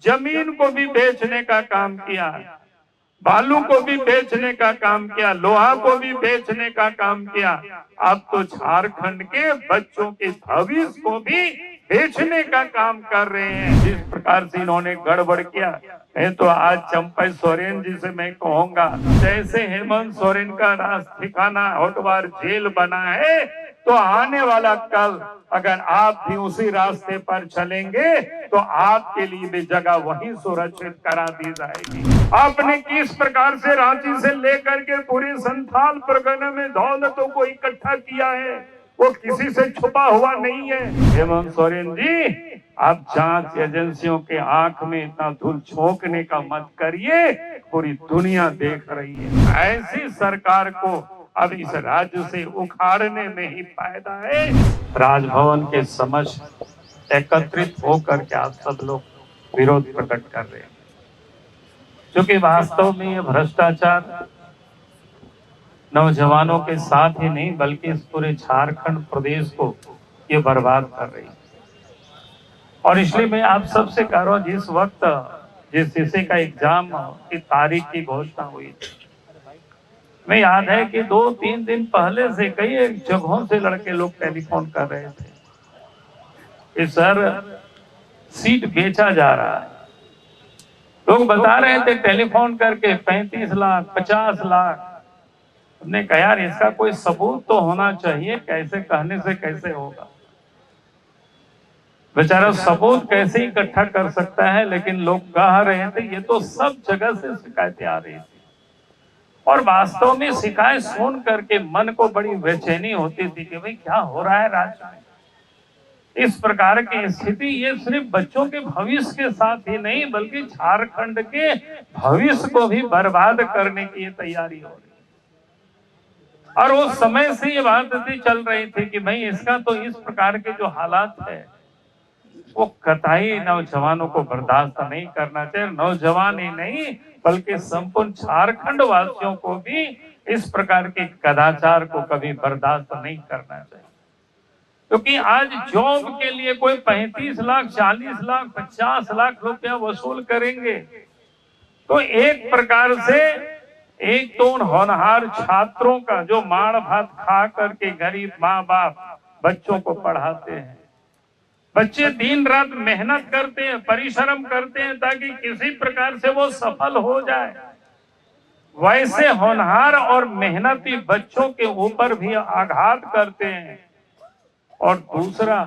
जमीन को भी बेचने का काम किया, बालू को भी बेचने का काम किया, लोहा को भी बेचने का काम किया। अब तो झारखंड के बच्चों के भविष्य को भी बेचने का काम कर रहे हैं। जिस प्रकार से इन्होंने गड़बड़ किया, मैं तो आज चंपई सोरेन जी से मैं कहूंगा, जैसे हेमंत सोरेन का राष्ट्र ठिकाना होटवार जेल बना है, तो आने वाला कल अगर आप भी उसी रास्ते पर चलेंगे तो आपके लिए भी जगह वही सुरक्षित करा दी जाएगी। आपने किस प्रकार से रांची से लेकर के पूरे संथाल परगना में दौलतों को इकट्ठा किया है, वो किसी से छुपा हुआ नहीं है। हेमंत सोरेन जी, आप जांच एजेंसियों के आंख में इतना धूल झोंकने का मत करिए, पूरी दुनिया देख रही है। ऐसी सरकार को अब इस राज्य से उखाड़ने में ही फायदा है। राजभवन के समक्ष एकत्रित होकर के आप सब लोग विरोध प्रकट कर रहे हैं, क्योंकि वास्तव में ये भ्रष्टाचार नौजवानों के साथ ही नहीं बल्कि इस पूरे झारखंड प्रदेश को ये बर्बाद कर रही है। और इसलिए मैं आप सबसे कह रहा हूं, जिस वक्त जिस सीसी का एग्जाम की तारीख की घोषणा हुई थी, मैं याद है कि 2-3 दिन पहले से कई जगहों से लड़के लोग टेलीफोन कर रहे थे कि सर सीट बेचा जा रहा है। लोग बता रहे थे टेलीफोन करके 35 लाख 50 लाख। हमने कहा यार इसका कोई सबूत तो होना चाहिए, कैसे कहने से कैसे होगा। बेचारा सबूत कैसे इकट्ठा कर सकता है, लेकिन लोग कह रहे थे। ये तो सब जगह से शिकायतें आ रही थी और वास्तव में शिकायत सुन करके मन को बड़ी बेचैनी होती थी कि भाई क्या हो रहा है राज्य में। इस प्रकार की स्थिति ये सिर्फ बच्चों के भविष्य के साथ ही नहीं बल्कि झारखंड के भविष्य को भी बर्बाद करने की ये तैयारी हो रही है। और उस समय से ये बात चल रही थी कि भाई इसका तो इस प्रकार के जो हालात है वो कतई नौजवानों को बर्दाश्त नहीं करना चाहिए। नौजवान ही नहीं बल्कि संपूर्ण झारखंड वासियों को भी इस प्रकार के कदाचार को कभी बर्दाश्त नहीं करना चाहिए, क्योंकि आज जॉब के लिए कोई 35 लाख 40 लाख 50 लाख रुपया वसूल करेंगे तो एक प्रकार से एक तो उन होनहार छात्रों का जो माड़ भात खा करके गरीब माँ बाप बच्चों को पढ़ाते हैं, बच्चे दिन रात मेहनत करते हैं, परिश्रम करते हैं ताकि किसी प्रकार से वो सफल हो जाए, वैसे होनहार और मेहनती बच्चों के ऊपर भी आघात करते हैं। और दूसरा,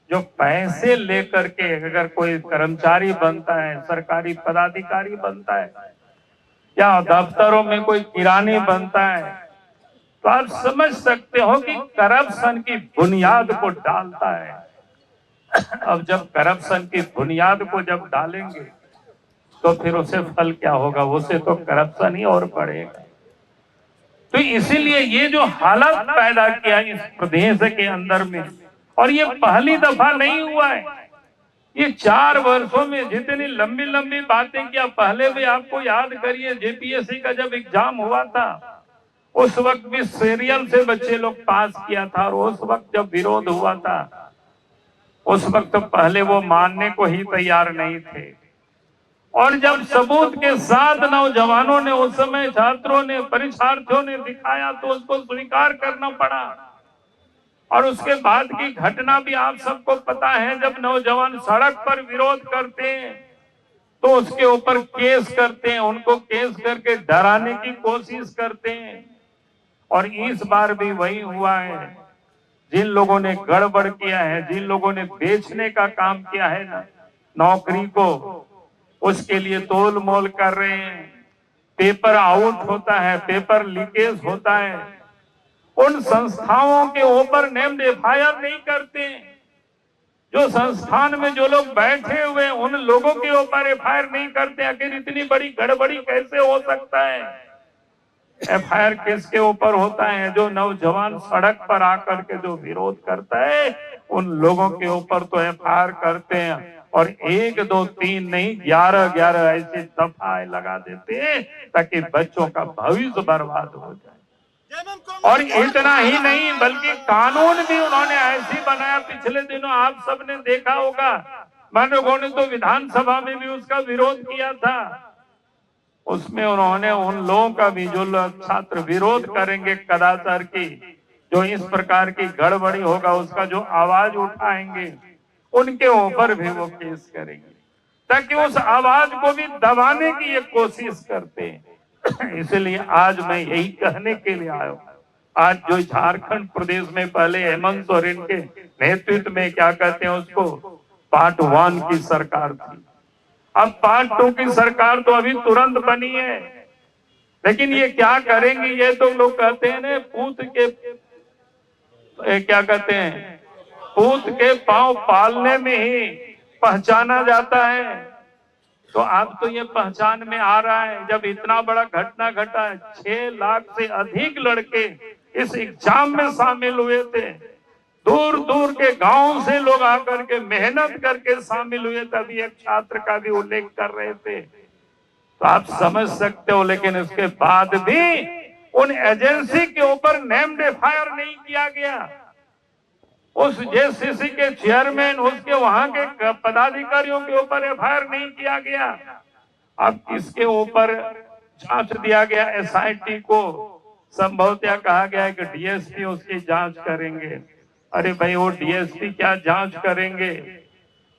जो पैसे लेकर के अगर कोई कर्मचारी बनता है, सरकारी पदाधिकारी बनता है या दफ्तरों में कोई किरानी बनता है, तो आप समझ सकते हो कि करप्शन की बुनियाद को डालता है। अब जब करप्शन की बुनियाद को जब डालेंगे तो फिर उसे फल क्या होगा, उसे तो करप्शन ही और बढ़ेगा। तो इसीलिए ये जो हालत पैदा किया इस प्रदेश के अंदर में, और ये पहली दफा नहीं हुआ है, ये 4 वर्षों में जितनी लंबी लंबी बातें किया। पहले भी आपको याद करिए जेपीएससी का जब एग्जाम हुआ था उस वक्त भी सीरियल से बच्चे लोग पास किया था, और उस वक्त जब विरोध हुआ था उस वक्त पहले वो मानने को ही तैयार नहीं थे। और जब सबूत के साथ नौजवानों ने उस समय छात्रों ने परीक्षार्थियों ने दिखाया तो उसको स्वीकार करना पड़ा। और उसके बाद की घटना भी आप सबको पता है, जब नौजवान सड़क पर विरोध करते हैं तो उसके ऊपर केस करते हैं, उनको केस करके डराने की कोशिश करते हैं। और इस बार भी वही हुआ है। जिन लोगों ने गड़बड़ किया है, जिन लोगों ने बेचने का काम किया है ना नौकरी को, उसके लिए तोल मोल कर रहे हैं। पेपर आउट होता है, पेपर लीकेज होता है, उन संस्थाओं के ऊपर नेम्ड एफआईआर नहीं करते। जो संस्थान में जो लोग बैठे हुए उन लोगों के ऊपर एफआईआर नहीं करते। आखिर इतनी बड़ी गड़बड़ी कैसे हो सकता है? एफआईआर किसके ऊपर होता है? जो नौजवान सड़क पर आकर के जो विरोध करता है उन लोगों के ऊपर तो एफआईआर करते हैं। और 1 2 3 नहीं 11 ऐसे दफा लगा देते हैं ताकि बच्चों का भविष्य बर्बाद हो जाए। और इतना ही नहीं बल्कि कानून भी उन्होंने ऐसी बनाया, पिछले दिनों आप सबने देखा होगा लोगों ने तो विधानसभा में भी उसका विरोध किया था। उसमें उन्होंने उन लोगों का भी, जो लोग छात्र विरोध करेंगे कदाचार की, जो इस प्रकार की गड़बड़ी होगा उसका जो आवाज उठाएंगे, उनके ऊपर भी वो केस करेंगे, ताकि उस आवाज को भी दबाने की ये कोशिश करते हैं। इसलिए आज मैं यही कहने के लिए आया हूं। आज जो झारखंड प्रदेश में पहले हेमंत सोरेन के नेतृत्व में, क्या कहते हैं उसको, पार्ट 1 की सरकार थी, अब पार्ट 2 की सरकार तो अभी तुरंत बनी है। लेकिन ये क्या करेंगे, ये तो लोग कहते हैं ना, पूत के क्या कहते हैं, पूत के पांव पालने में ही पहचाना जाता है। तो अब तो ये पहचान में आ रहा है, जब इतना बड़ा घटना घटा है, 6 लाख से अधिक लड़के इस एग्जाम में शामिल हुए थे, दूर दूर के गांव से लोग आकर के मेहनत करके शामिल हुए, तभी एक छात्र का भी उल्लेख कर रहे थे, तो आप समझ सकते हो। लेकिन इसके बाद भी उन एजेंसी के ऊपर नेम्ड एफआईआर नहीं किया गया, उस जेसीसी के चेयरमैन, उसके वहां के पदाधिकारियों के ऊपर एफआईआर नहीं किया गया। अब इसके ऊपर जांच दिया गया एसआईटी को, संभवतः कहा गया है कि डीएसपी उसकी जांच करेंगे। अरे भाई, वो डीएसपी क्या जांच करेंगे,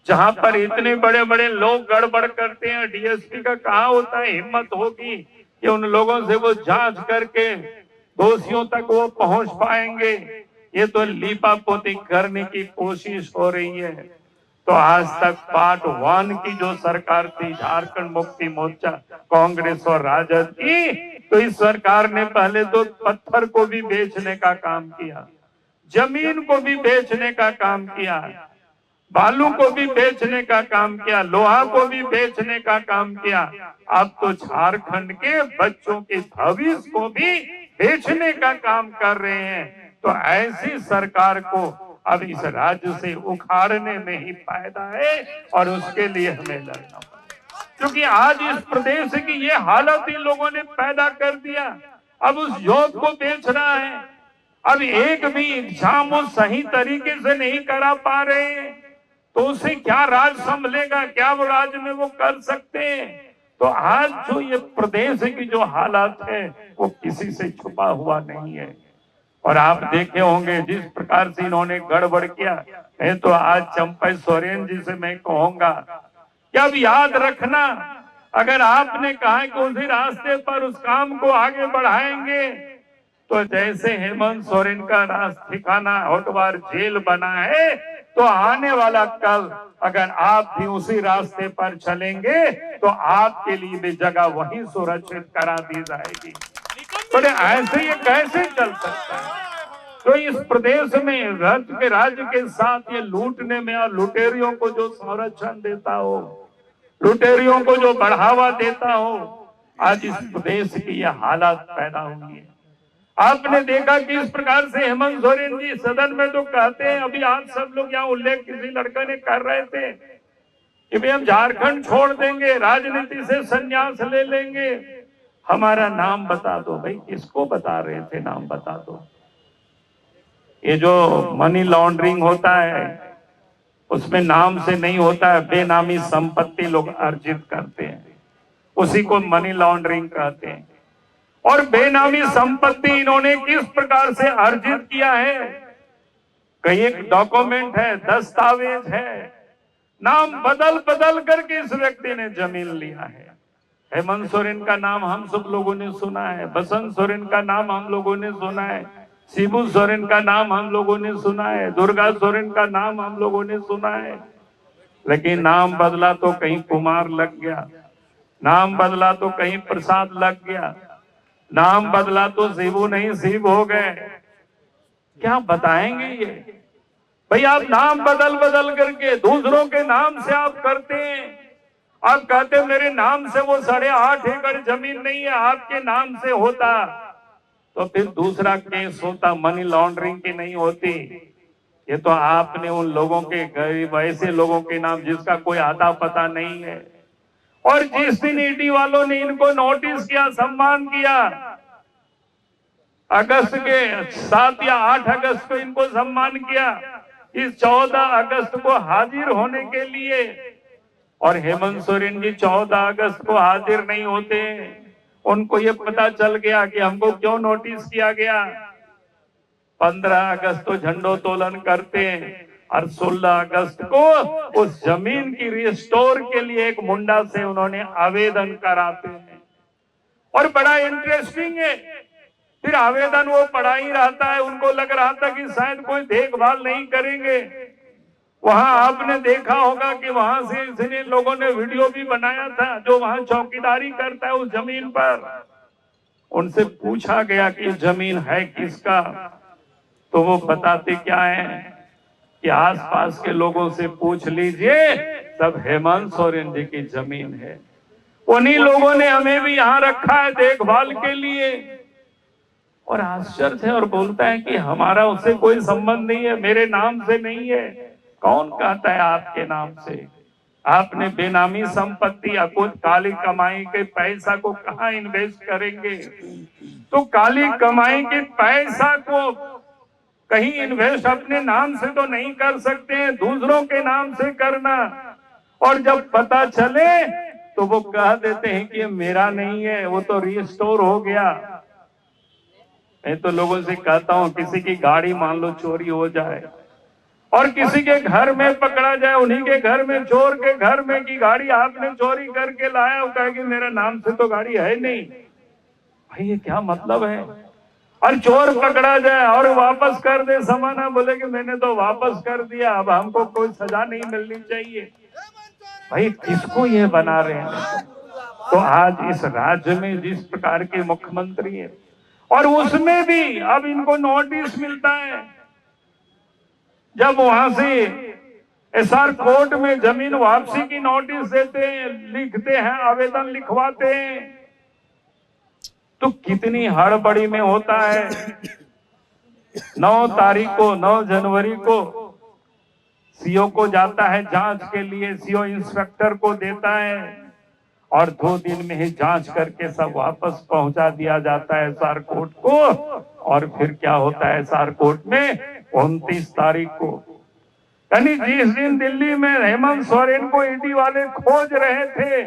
जहां पर इतने बड़े बड़े लोग गड़बड़ करते हैं, डीएसपी का कहाँ होता है, हिम्मत होगी कि उन लोगों से वो जांच करके दोषियों तक वो पहुंच पाएंगे। ये तो लीपापोती करने की कोशिश हो रही है। तो आज तक पार्ट 1 की जो सरकार थी, झारखंड मुक्ति मोर्चा, कांग्रेस और राजद की, तो इस सरकार ने पहले तो पत्थर को भी बेचने का काम किया, जमीन को भी बेचने का काम किया, बालू को भी बेचने का काम किया, लोहा को भी बेचने का काम किया। अब तो झारखंड के बच्चों के भविष्य को भी बेचने का काम कर रहे हैं। तो ऐसी सरकार को अब इस राज्य से उखाड़ने में ही फायदा है, और उसके लिए हमें लड़ना पड़ेगा, क्योंकि आज इस प्रदेश की ये हालत इन लोगों ने पैदा कर दिया। अब उस जॉब को बेच रहा है, अब एक भी एग्जाम वो सही तरीके से नहीं करा पा रहे हैं, तो उसे क्या राज संभलेगा, क्या वो राज्य में वो कर सकते हैं। तो आज जो ये प्रदेश की जो हालत है, वो किसी से छुपा हुआ नहीं है। और आप देखे होंगे जिस प्रकार से इन्होंने गड़बड़ किया, मैं तो आज चंपई सोरेन जी से मैं कहूंगा कि अब याद रखना, अगर आपने कहा कि उसी रास्ते पर उस काम को आगे बढ़ाएंगे, तो जैसे हेमंत सोरेन का ठिकाना होटवार जेल बना है, तो आने वाला कल अगर आप भी उसी रास्ते पर चलेंगे, तो आपके लिए भी जगह वहीं सुरक्षित करा दी जाएगी। तो ऐसे ये कैसे चल सकता है? तो इस प्रदेश में राज्य के साथ ये लूटने में और लुटेरियों को जो संरक्षण देता हो, लुटेरियों को जो बढ़ावा देता हो, आज इस प्रदेश की ये हालत पैदा हुई है। आपने देखा कि इस प्रकार से हेमंत सोरेन जी सदन में तो कहते हैं, अभी आप सब लोग यहाँ उल्लेख किसी लड़का ने कर रहे थे कि भाई हम झारखंड छोड़ देंगे, राजनीति से संन्यास ले लेंगे, हमारा नाम बता दो। भाई किसको बता रहे थे, नाम बता दो। ये जो मनी लॉन्ड्रिंग होता है, उसमें नाम से नहीं होता है, बेनामी संपत्ति लोग अर्जित करते हैं, उसी को मनी लॉन्ड्रिंग कहते हैं। और बेनामी संपत्ति इन्होंने किस प्रकार से अर्जित किया है, कई एक डॉक्यूमेंट है, दस्तावेज है, नाम बदल बदल करके इस व्यक्ति ने जमीन लिया है। हेमंत सोरेन का नाम हम सब लोगों ने सुना है, बसंत सोरेन का नाम हम लोगों ने सुना है, शिबू सोरेन का नाम हम लोगों ने सुना है, दुर्गा सोरेन का नाम हम लोगों ने सुना है। लेकिन नाम बदला तो कहीं कुमार लग गया, नाम बदला तो कहीं प्रसाद लग गया, नाम बदला तो शिबू नहीं शिव हो गए। क्या बताएंगे ये? भाई आप नाम बदल बदल करके दूसरों के नाम से आप करते हैं। आप कहते हैं मेरे नाम से वो 8.5 एकड़ जमीन नहीं है, आपके नाम से होता तो फिर दूसरा केस होता, मनी लॉन्ड्रिंग की नहीं होती। ये तो आपने उन लोगों के गरीब ऐसे लोगों के नाम जिसका कोई आता पता नहीं है, और जिस दिन ईडी वालों ने इनको नोटिस किया, सम्मान किया, अगस्त के 7 या 8 अगस्त को इनको सम्मान किया, इस 14 अगस्त को हाजिर होने के लिए और हेमंत सोरेन जी 14 अगस्त को हाजिर नहीं होते। उनको ये पता चल गया कि हमको क्यों नोटिस किया गया। 15 अगस्त को झंडोत्तोलन करते हैं और 16 अगस्त को उस जमीन की रिस्टोर के लिए एक मुंडा से उन्होंने आवेदन कराते हैं। और बड़ा इंटरेस्टिंग है, फिर आवेदन वो पढ़ा ही रहता है। उनको लग रहा था कि शायद कोई देखभाल नहीं करेंगे। वहां आपने देखा होगा कि वहां से इसने लोगों ने वीडियो भी बनाया था, जो वहां चौकीदारी करता है उस जमीन पर। उनसे पूछा गया कि जमीन है किसका, तो वो बताते क्या है कि आसपास के लोगों से पूछ लीजिए, सब हेमंत सोरेन जी की जमीन है। उन्हीं लोगों ने हमें भी यहाँ रखा है देखभाल के लिए। और आश्चर्य है, और बोलता है कि हमारा उससे कोई संबंध नहीं है, मेरे नाम से नहीं है। कौन कहता है आपके नाम से? आपने बेनामी संपत्ति या कुछ काली कमाई के पैसा को कहाँ इन्वेस्ट करेंगे? तो काली कमाई के पैसा को कहीं इन्वेस्ट अपने नाम से तो नहीं कर सकते हैं, दूसरों के नाम से करना। और जब पता चले तो वो कह देते हैं कि ये मेरा नहीं है, वो तो रिस्टोर हो गया। मैं तो लोगों से कहता हूँ, किसी की गाड़ी मान लो चोरी हो जाए और किसी के घर में पकड़ा जाए, उन्हीं के घर में, चोर के घर में की गाड़ी आपने चोरी करके लाया, वो कहेगी मेरा नाम से तो गाड़ी है नहीं। भाई ये क्या मतलब है? और चोर पकड़ा जाए और वापस कर दे सामान, बोले कि मैंने तो वापस कर दिया, अब हमको कोई सजा नहीं मिलनी चाहिए। भाई किसको ये बना रहे हैं? तो आज इस राज्य में जिस प्रकार के मुख्यमंत्री है, और उसमें भी अब इनको नोटिस मिलता है। जब वहां से एसआर कोर्ट में जमीन वापसी की नोटिस देते हैं, लिखते हैं, आवेदन लिखवाते हैं, तो कितनी हड़बड़ी में होता है। 9 तारीख को, 9 जनवरी को सीओ को जाता है जांच के लिए, सीओ इंस्पेक्टर को देता है और 2 दिन में ही जांच करके सब वापस पहुंचा दिया जाता है एसआर कोर्ट को। और फिर क्या होता है एसआर कोर्ट में 29 तारीख को, यानी जिस दिन दिल्ली में हेमंत सोरेन को ईडी वाले खोज रहे थे,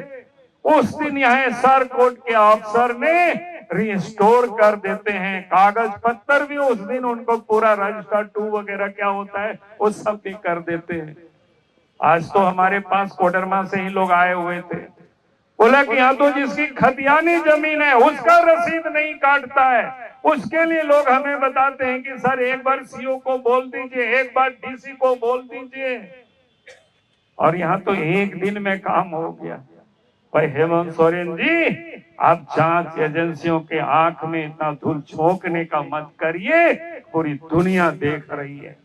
उस दिन यहाँ एसआर कोर्ट के अफसर ने रिस्टोर कर देते हैं। कागज पत्तर भी उस दिन उनको पूरा रजिस्टर 2 वगैरह क्या होता है वो सब भी कर देते हैं। आज तो हमारे पास कोडरमा से ही लोग आए हुए थे, बोला कि यहाँ तो जिसकी खतियानी जमीन है उसका रसीद नहीं काटता है। उसके लिए लोग हमें बताते हैं कि सर एक बार सीओ को बोल दीजिए, एक बार डीसी को बोल दीजिए, और यहाँ तो एक दिन में काम हो गया। भाई हेमंत सोरेन जी, आप जांच एजेंसियों के आंख में इतना धूल झोंकने का मत करिए, पूरी दुनिया देख रही है।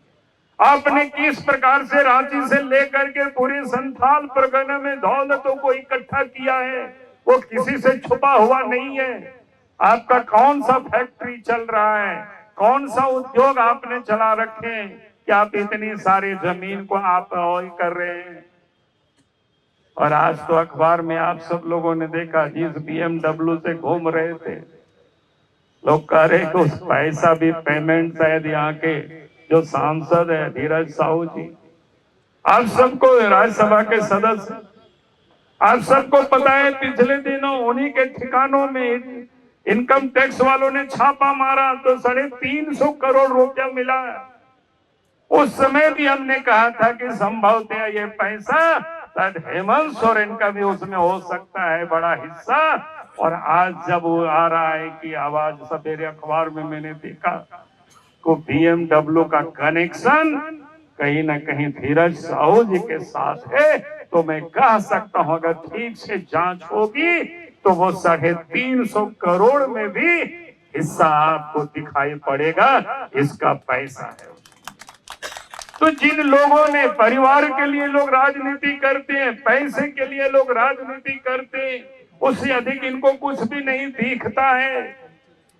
आपने किस प्रकार से रांची से लेकर के पूरे संथाल परगना में दौलतों को इकट्ठा किया है, वो किसी से छुपा हुआ नहीं है। आपका कौन सा फैक्ट्री चल रहा है, कौन सा उद्योग आपने चला रखे हैं कि आप इतनी सारी जमीन को आप कर रहे हैं। और आज तो अखबार में आप सब लोगों ने देखा, जिस BMW से घूम रहे थे, लोग कह रहे कि उस पैसा भी पेमेंट शायद यहाँ के जो सांसद है धीरज साहू जी, आप सबको, राज्यसभा के सदस्य, आप सबको पता है पिछले दिनों उन्हीं के ठिकानों में इनकम टैक्स वालों ने छापा मारा तो 350 करोड़ रुपया मिला। उस समय भी हमने कहा था कि संभवतः ये पैसा शायद हेमंत सोरेन का भी उसमें हो सकता है बड़ा हिस्सा। और आज जब वो आ रहा है कि आवाज, सवेरे अखबार में मैंने देखा को BMW का कनेक्शन कहीं ना कहीं धीरज साहू जी के साथ है, तो मैं कह सकता हूं अगर ठीक से जांच होगी तो वो 350 करोड़ में भी हिस्सा आपको दिखाई पड़ेगा, इसका पैसा है। तो जिन लोगों ने, परिवार के लिए लोग राजनीति करते हैं, पैसे के लिए लोग राजनीति करते हैं, उससे अधिक इनको कुछ भी नहीं दिखता है।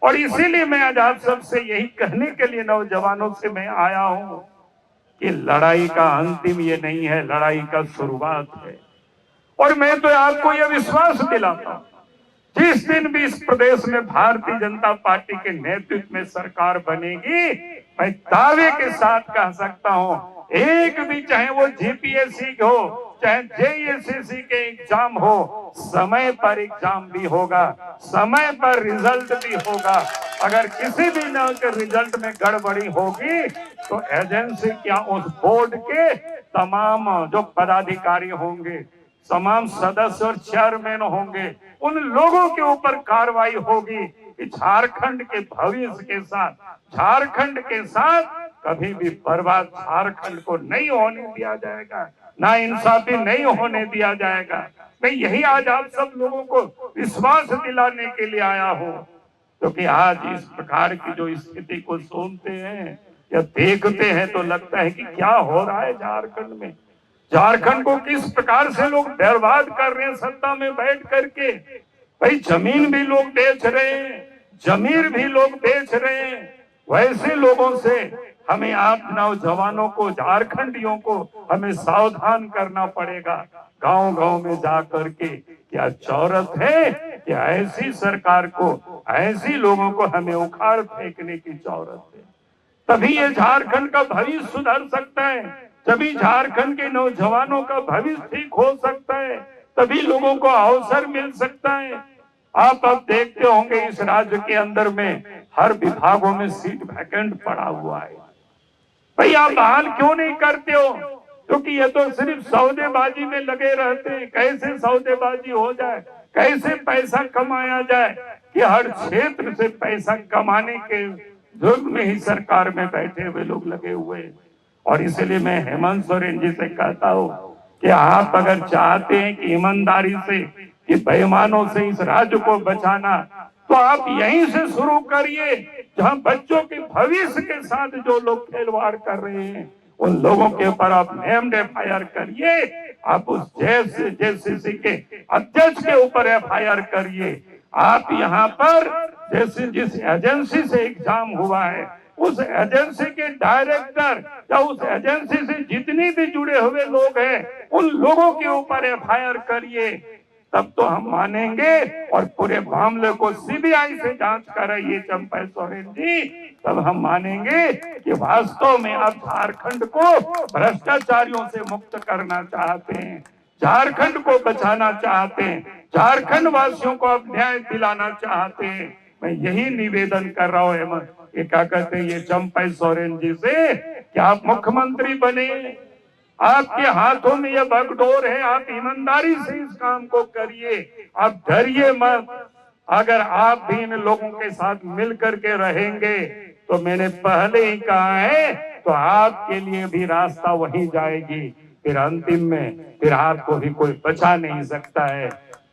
और इसीलिए मैं आज आप सबसे यही कहने के लिए नौजवानों से मैं आया हूं कि लड़ाई का अंतिम ये नहीं है, लड़ाई का शुरुआत है। और मैं तो आपको यह विश्वास दिलाता हूं, जिस दिन भी इस प्रदेश में भारतीय जनता पार्टी के नेतृत्व में सरकार बनेगी, मैं दावे के साथ कह सकता हूं, एक भी, चाहे वो GPSC हो, चाहे जेईसी के एग्जाम हो, समय पर एग्जाम भी होगा, समय पर रिजल्ट भी होगा। अगर किसी भी न के रिजल्ट में गड़बड़ी होगी तो एजेंसी क्या उस बोर्ड के तमाम जो पदाधिकारी होंगे, तमाम सदस्य और चेयरमैन होंगे, उन लोगों के ऊपर कार्रवाई होगी कि झारखंड के भविष्य के साथ, झारखंड के साथ कभी भी बर्बाद झारखंड को नहीं होने दिया जाएगा, ना इंसाफी नहीं होने दिया जाएगा। मैं यही आज आप सब लोगों को विश्वास दिलाने के लिए आया हूँ, क्योंकि आज इस प्रकार की जो स्थिति को सुनते हैं या देखते हैं तो लगता है कि क्या हो रहा है झारखंड में, झारखंड को किस प्रकार से लोग बर्बाद कर रहे हैं सत्ता में बैठ करके। भाई जमीन भी लोग बेच रहे हैं, जमीर भी लोग बेच रहे हैं। वैसे लोगों से हमें आप नौजवानों को, झारखंडियों को हमें सावधान करना पड़ेगा। गांव गांव में जा करके क्या जरूरत है कि ऐसी सरकार को, ऐसी लोगों को हमें उखाड़ फेंकने की जरूरत है। तभी ये झारखंड का भविष्य सुधर सकता है, तभी झारखंड के नौजवानों का भविष्य ठीक हो सकता है, तभी लोगों को अवसर मिल सकता है। आप अब देखते होंगे इस राज्य के अंदर में हर विभागों में सीट वैकेंट पड़ा हुआ है। भाई आप बहाल क्यों नहीं करते हो? क्योंकि ये तो सिर्फ सौदेबाजी में लगे रहते हैं। कैसे सौदेबाजी हो जाए, कैसे पैसा कमाया जाए, कि हर क्षेत्र से पैसा कमाने के जुर्म में ही सरकार में बैठे हुए लोग लगे हुए हैं। और इसलिए मैं हेमंत सोरेन जी से कहता हूँ कि आप अगर चाहते हैं कि ईमानदारी से, कि बेईमानों से इस राज्य को बचाना, तो आप यहीं से शुरू करिए जहां बच्चों के भविष्य के साथ जो लोग खिलवाड़ कर रहे हैं उन लोगों के ऊपर आप नेम्ड एफआईआर करिए। आप उस जेसीसी के अध्यक्ष के ऊपर एफआईआर करिए। आप यहाँ पर जैसे जिस एजेंसी से एग्जाम हुआ है उस एजेंसी के डायरेक्टर या उस एजेंसी से जितनी भी जुड़े हुए लोग हैं उन लोगों के ऊपर एफआईआर करिए, तब तो हम मानेंगे। और पूरे मामले को सीबीआई से जांच कराइए चंपा सोरेन जी, तब हम मानेंगे कि वास्तव में आप झारखंड को भ्रष्टाचारियों से मुक्त करना चाहते हैं, झारखंड को बचाना चाहते हैं, झारखंड वासियों को आप न्याय दिलाना चाहते हैं। मैं यही निवेदन कर रहा हूँ ये क्या कहते हैं ये चंपा सोरेन जी से कि आप मुख्यमंत्री बने, आपके हाथों में यह बागडोर है, आप ईमानदारी से इस काम को करिए, आप डरिए मत। अगर आप भी इन लोगों के साथ मिल करके रहेंगे तो मैंने पहले ही कहा है तो आपके लिए भी रास्ता वही जाएगी, फिर अंतिम में फिर आपको भी कोई बचा नहीं सकता है।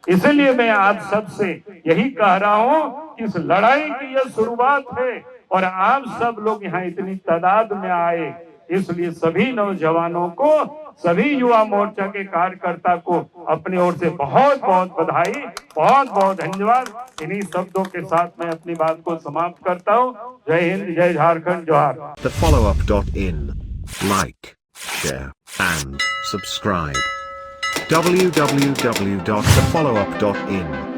इसलिए मैं आप सबसे यही कह रहा हूँ कि इस लड़ाई की यह शुरुआत है और आप सब लोग यहाँ इतनी तादाद में आए, इसलिए सभी नौजवानों को, सभी युवा मोर्चा के कार्यकर्ता को अपनी ओर से बहुत बहुत बधाई, बहुत बहुत धन्यवाद। इन्हीं शब्दों के साथ मैं अपनी बात को समाप्त करता हूँ। जय हिंद, जय झारखंड, जोहार। TheFollowUp.in. Like, share, and subscribe. www.thefollowup.in